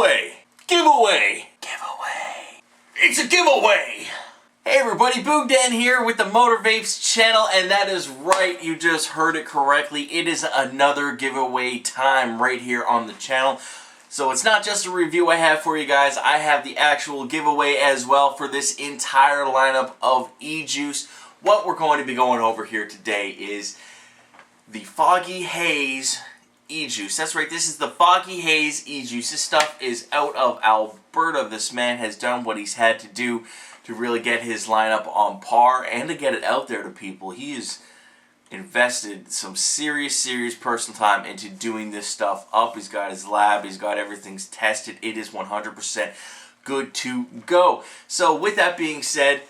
Giveaway! Giveaway! Giveaway! It's a giveaway! Hey everybody, Boogdan here with the M.O.T.R Vapes channel, and that is right, you just heard it correctly. It is another giveaway time right here on the channel. So it's not just a review I have for you guys, I have the actual giveaway as well for this entire lineup of Ejuice. What we're going to be going over here today is the Foggy Haze Ejuice. That's right, this is the Foggy Haze Ejuice. This stuff is out of Alberta. This man has done what he's had to do to really get his lineup on par and to get it out there to people. He has invested some serious personal time into doing this stuff up. He's got his lab, he's got everything's tested. It is 100% good to go. So with that being said,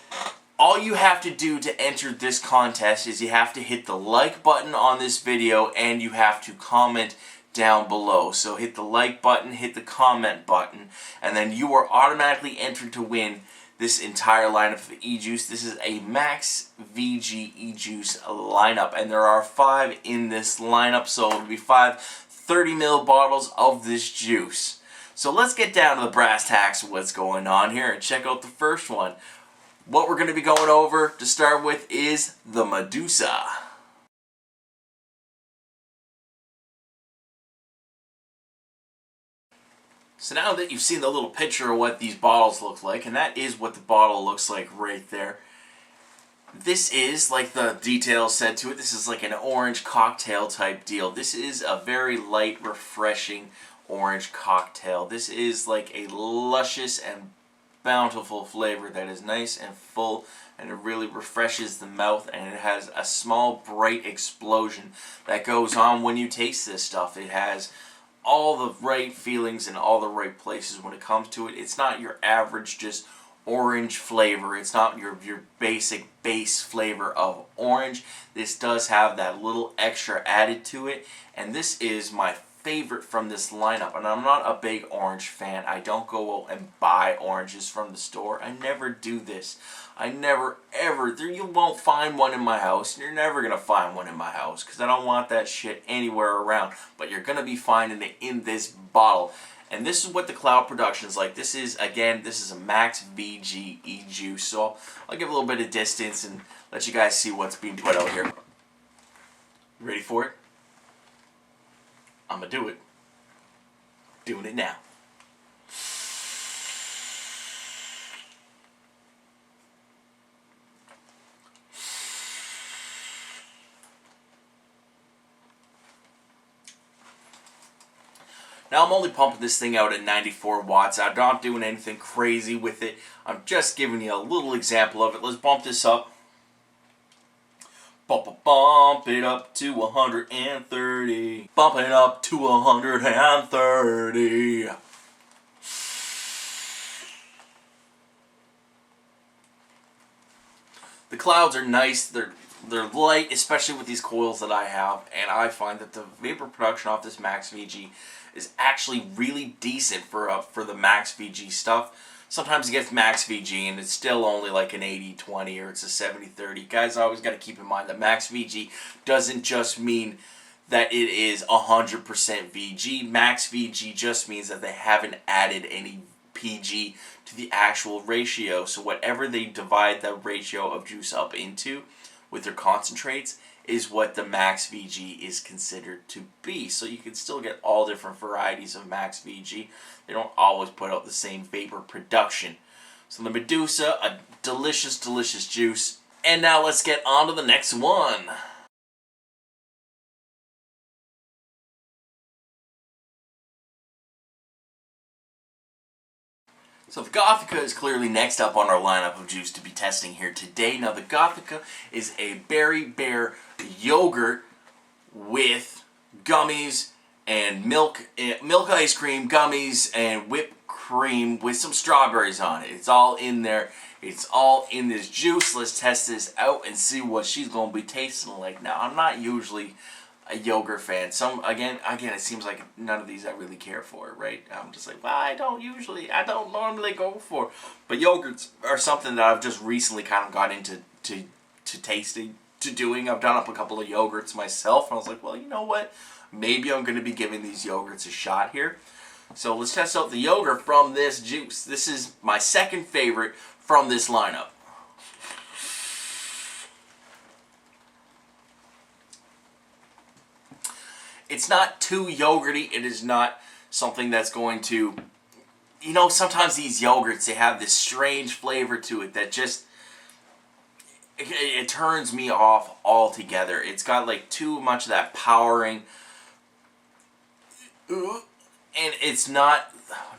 all you have to do to enter this contest is you have to hit the like button on this video and you have to comment down below. So hit the like button, hit the comment button, and then you are automatically entered to win this entire lineup of Ejuice. This is a Max VG Ejuice lineup, and there are 5 in this lineup, so it'll be 5 30ml bottles of this juice. So let's get down to the brass tacks of what's going on here and check out the first one. What we're going to be going over to start with is the Medusa. So now that you've seen the little picture of what these bottles look like, and that is what the bottle looks like right there. This is, like the details said to it, this is like an orange cocktail type deal. This is a very light, refreshing orange cocktail. This is like a luscious and bountiful flavor that is nice and full, and it really refreshes the mouth, and it has a small bright explosion that goes on when you taste this stuff. It has all the right feelings in all the right places when it comes to it. It's not your average just orange flavor. It's not your basic base flavor of orange. This does have that little extra added to it, and this is my favorite from this lineup. And I'm not a big orange fan. I don't go out and buy oranges from the store. I never do this. I never ever, you won't find one in my house. You're never gonna find one in my house because I don't want that shit anywhere around. But you're gonna be finding it in this bottle. And this is what the cloud production is like. This is, again, this is a Max VG Ejuice. So I'll give a little bit of distance and let you guys see what's being put out here. You ready for it? I'm gonna do it. Doing it now. Now I'm only pumping this thing out at 94 watts. I'm not doing anything crazy with it. I'm just giving you a little example of it. Let's bump this up. Bump it up to 130. Bump it up to 130. The clouds are nice. They're light, especially with these coils that I have, and I find that the vapor production off this Max VG is actually really decent for the Max VG stuff. Sometimes it gets Max VG and it's still only like an 80-20 or it's a 70-30. Guys, I always got to keep in mind that Max VG doesn't just mean that it is 100% VG. Max VG just means that they haven't added any PG to the actual ratio. So whatever they divide the ratio of juice up into with their concentrates is what the Max VG is considered to be. So you can still get all different varieties of Max VG. They don't always put out the same vapor production. So the Medusa, a delicious juice. And now let's get on to the next one. So the Gothica is clearly next up on our lineup of juice to be testing here today. Now the Gothica is a Berry Bear yogurt with gummies and milk ice cream, gummies, and whipped cream with some strawberries on it. It's all in there. It's all in this juice. Let's test this out and see what she's going to be tasting like. Now, I'm not usually a yogurt fan. Again, it seems like none of these I really care for, right? I'm just like, well, I don't normally go for. But yogurts are something that I've just recently kind of got into to tasting, to doing. I've done up a couple of yogurts myself, and I was like, well, you know what? Maybe I'm going to be giving these yogurts a shot here. So let's test out the yogurt from this juice. This is my second favorite from this lineup. It's not too yogurty. It is not something that's going to, you know, sometimes these yogurts, they have this strange flavor to it that just, it turns me off altogether. It's got like too much of that powering, and it's not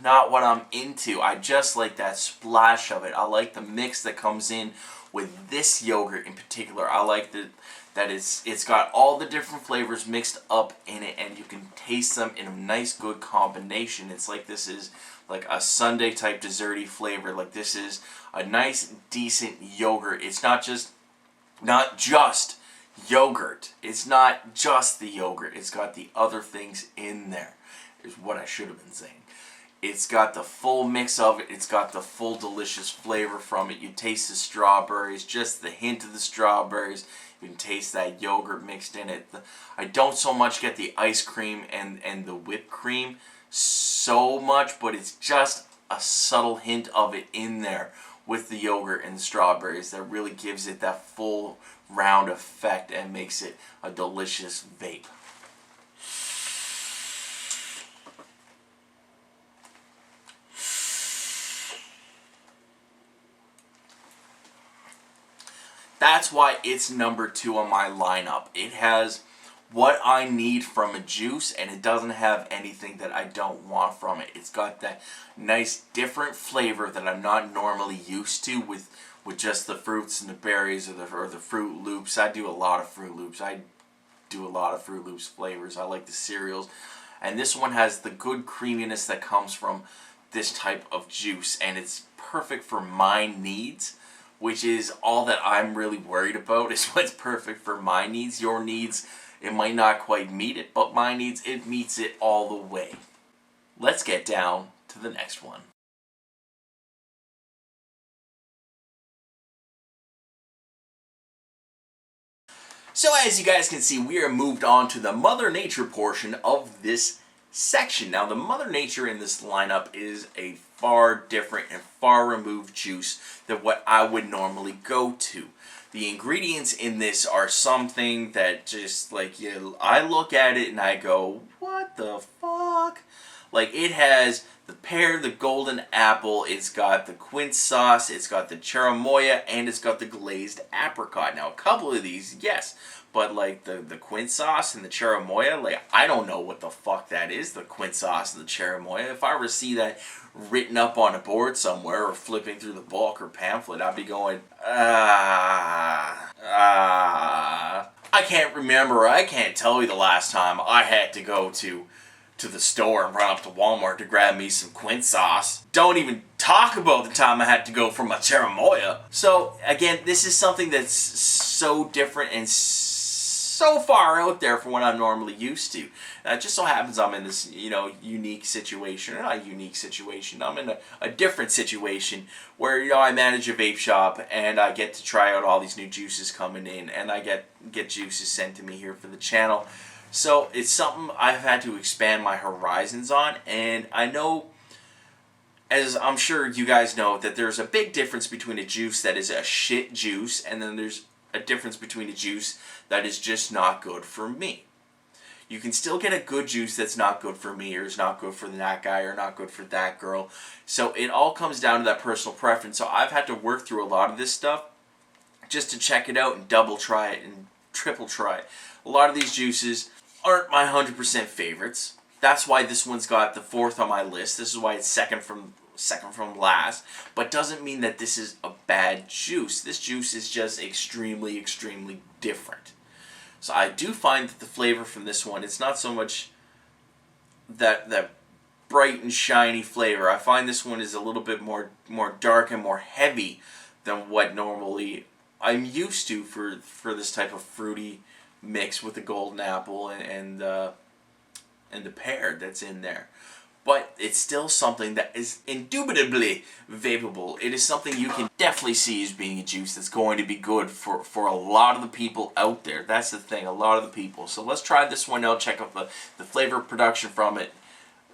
what I'm into. I just like that splash of it. I like the mix that comes in with this yogurt in particular. I like that it's got all the different flavors mixed up in it, and you can taste them in a nice good combination. It's like this is like a sundae type desserty flavor. Like this is a nice decent yogurt. It's not just yogurt. It's not just the yogurt. It's got the other things in there, is what I should have been saying. It's got the full mix of it. It's got the full delicious flavor from it. You taste the strawberries, just the hint of the strawberries. You can taste that yogurt mixed in it. I don't so much get the ice cream and the whipped cream so much, but it's just a subtle hint of it in there with the yogurt and the strawberries that really gives it that full round effect and makes it a delicious vape. That's why it's number 2 on my lineup. It has what I need from a juice, and it doesn't have anything that I don't want from it. It's got that nice different flavor that I'm not normally used to with just the fruits and the berries or the Fruit Loops. I do a lot of Fruit Loops. Flavors. I like the cereals. And this one has the good creaminess that comes from this type of juice, and it's perfect for my needs, which is all that I'm really worried about, is what's perfect for my needs. Your needs, it might not quite meet it, but my needs, it meets it all the way. Let's get down to the next one. So as you guys can see, we are moved on to the Mother Nature portion of this section. Now, the Mother Nature in this lineup is a far different and far removed juice than what I would normally go to. The ingredients in this are something that just, like, I look at it and I go, what the fuck? Like, it has the pear, the golden apple, it's got the quince sauce, it's got the cherimoya, and it's got the glazed apricot. Now, a couple of these, yes, but like the quince sauce and the cherimoya, like, I don't know what the fuck that is, the quince sauce and the cherimoya. If I were to see that written up on a board somewhere or flipping through the book or pamphlet, I'd be going, I can't remember, I can't tell you the last time I had to go to the store and run up to Walmart to grab me some quince sauce. Don't even talk about the time I had to go for my cherimoya. So again, this is something that's so different and so far out there from what I'm normally used to. It just so happens I'm in this, unique situation. Not a unique situation. I'm in a different situation where, I manage a vape shop and I get to try out all these new juices coming in, and I get juices sent to me here for the channel. So it's something I've had to expand my horizons on, and I know, as I'm sure you guys know, that there's a big difference between a juice that is a shit juice, and then there's a difference between a juice that is just not good for me. You can still get a good juice that's not good for me, or is not good for that guy, or not good for that girl. So it all comes down to that personal preference. So I've had to work through a lot of this stuff just to check it out and double try it and triple try it. A lot of these juices aren't my 100% favorites. That's why this one's got the 4th on my list. This is why it's second from last. But doesn't mean that this is a bad juice. This juice is just extremely, extremely different. So I do find that the flavor from this one, it's not so much that bright and shiny flavor. I find this one is a little bit more dark and more heavy than what normally I'm used to for this type of fruity mix with the golden apple and the pear that's in there. But it's still something that is indubitably vapeable. It is something you can definitely see as being a juice that's going to be good for a lot of the people out there. That's the thing, a lot of the people. So let's try this one out, check out the flavor production from it.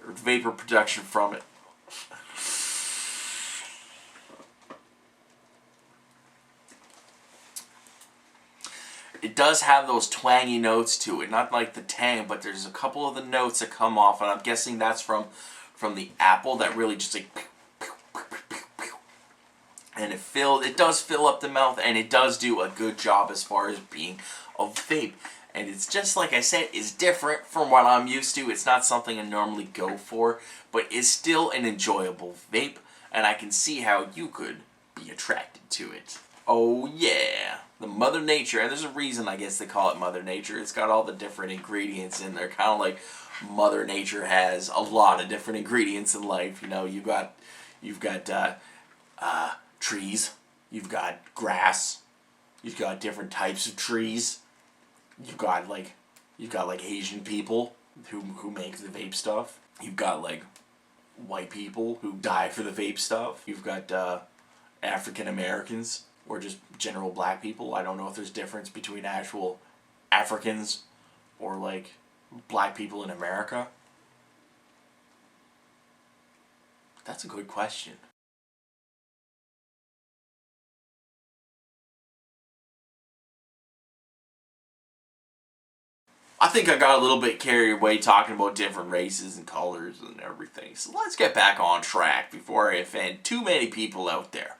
or vapor production from it. It does have those twangy notes to it, not like the tang, but there's a couple of the notes that come off, and I'm guessing that's from the apple that really just like, and it does fill up the mouth, and it does do a good job as far as being a vape. And it's just like I said, it's different from what I'm used to. It's not something I normally go for, but it's still an enjoyable vape, and I can see how you could be attracted to it. Oh yeah, the Mother Nature, and there's a reason I guess they call it Mother Nature. It's got all the different ingredients in there, kind of like Mother Nature has a lot of different ingredients in life. You know, you've got trees, you've got grass, you've got different types of trees. You've got like Asian people who make the vape stuff. You've got like white people who die for the vape stuff. You've got African Americans or just general black people. I don't know if there's difference between actual Africans or like black people in America. That's a good question. I think I got a little bit carried away talking about different races and colors and everything. So let's get back on track before I offend too many people out there.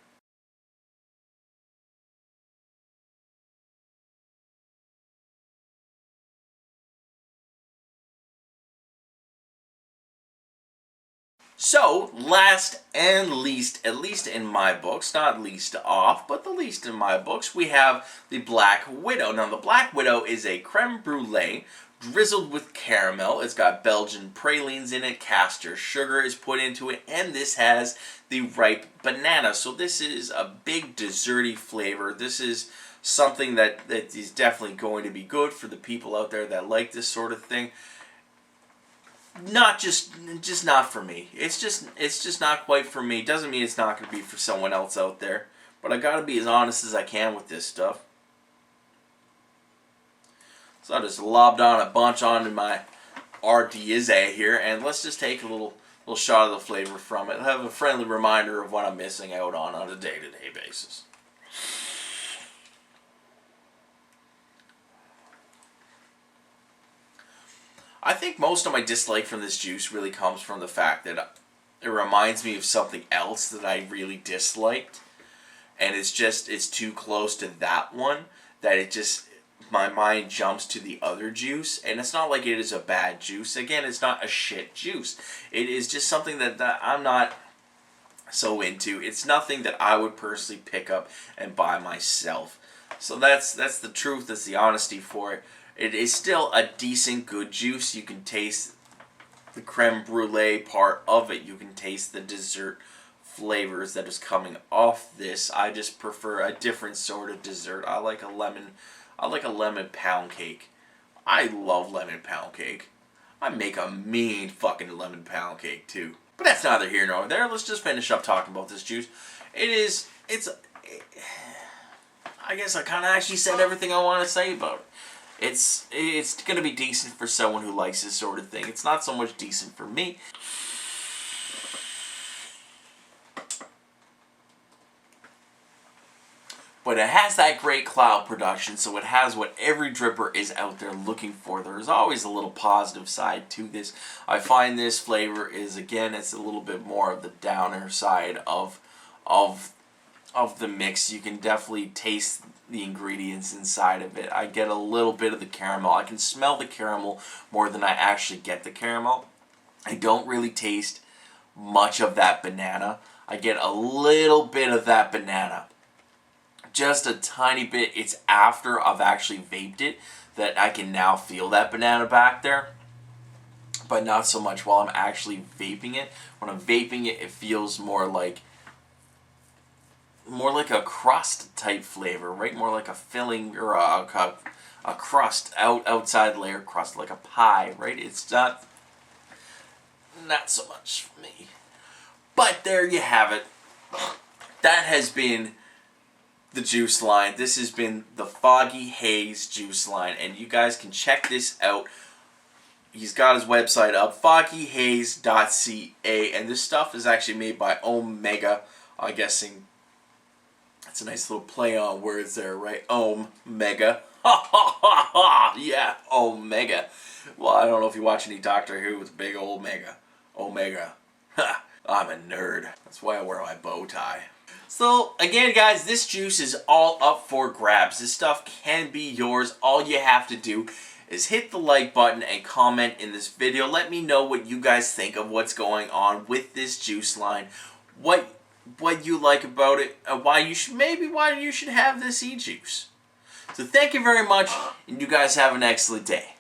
So, last and least, at least in my books, not least off, but the least in my books, we have the Black Widow. Now, the Black Widow is a creme brulee drizzled with caramel. It's got Belgian pralines in it, castor sugar is put into it, and this has the ripe banana. So this is a big desserty flavor. This is something that is definitely going to be good for the people out there that like this sort of thing. Not just not for me. It's just not quite for me. Doesn't mean it's not going to be for someone else out there. But I gotta be as honest as I can with this stuff. So I just lobbed on a bunch onto my R.D.I.Z.A. here, and let's just take a little shot of the flavor from it. I'll have a friendly reminder of what I'm missing out on a day-to-day basis. I think most of my dislike from this juice really comes from the fact that it reminds me of something else that I really disliked, and it's too close to that one that my mind jumps to the other juice. And it's not like it is a bad juice. Again, it's not a shit juice. It is just something that I'm not so into. It's nothing that I would personally pick up and buy myself. So that's the truth. That's the honesty for it. It is still a decent, good juice. You can taste the creme brulee part of it. You can taste the dessert flavors that is coming off this. I just prefer a different sort of dessert. I like a lemon pound cake. I love lemon pound cake. I make a mean fucking lemon pound cake too. But that's neither here nor there. Let's just finish up talking about this juice. I guess I kind of actually said everything I want to say about it. It's going to be decent for someone who likes this sort of thing. It's not so much decent for me. But it has that great cloud production, so it has what every dripper is out there looking for. There is always a little positive side to this. I find this flavor is, again, it's a little bit more of the downer side of the mix. You can definitely taste the ingredients inside of it. I get a little bit of the caramel. I can smell the caramel more than I actually get the caramel. I don't really taste much of that banana. I get a little bit of that banana. Just a tiny bit. It's after I've actually vaped it that I can now feel that banana back there. But not so much while I'm actually vaping it. When I'm vaping it, it feels more like a crust type flavor, right? More like a filling or a crust, outside layer crust, like a pie, right? It's not so much for me. But there you have it. That has been the juice line. This has been the Foggy Haze juice line, and you guys can check this out he's got his website up, foggyhaze.ca, and this stuff is actually made by Omega. I'm guessing that's a nice little play on words there, right? Omega. Ha ha ha ha! Yeah, Omega. Well, I don't know if you watch any Doctor Who with big old Omega. Omega. Ha! I'm a nerd. That's why I wear my bow tie. So, again, guys, this juice is all up for grabs. This stuff can be yours. All you have to do is hit the like button and comment in this video. Let me know what you guys think of what's going on with this juice line. What you like about it, and why you should have this e-juice. So thank you very much, and you guys have an excellent day.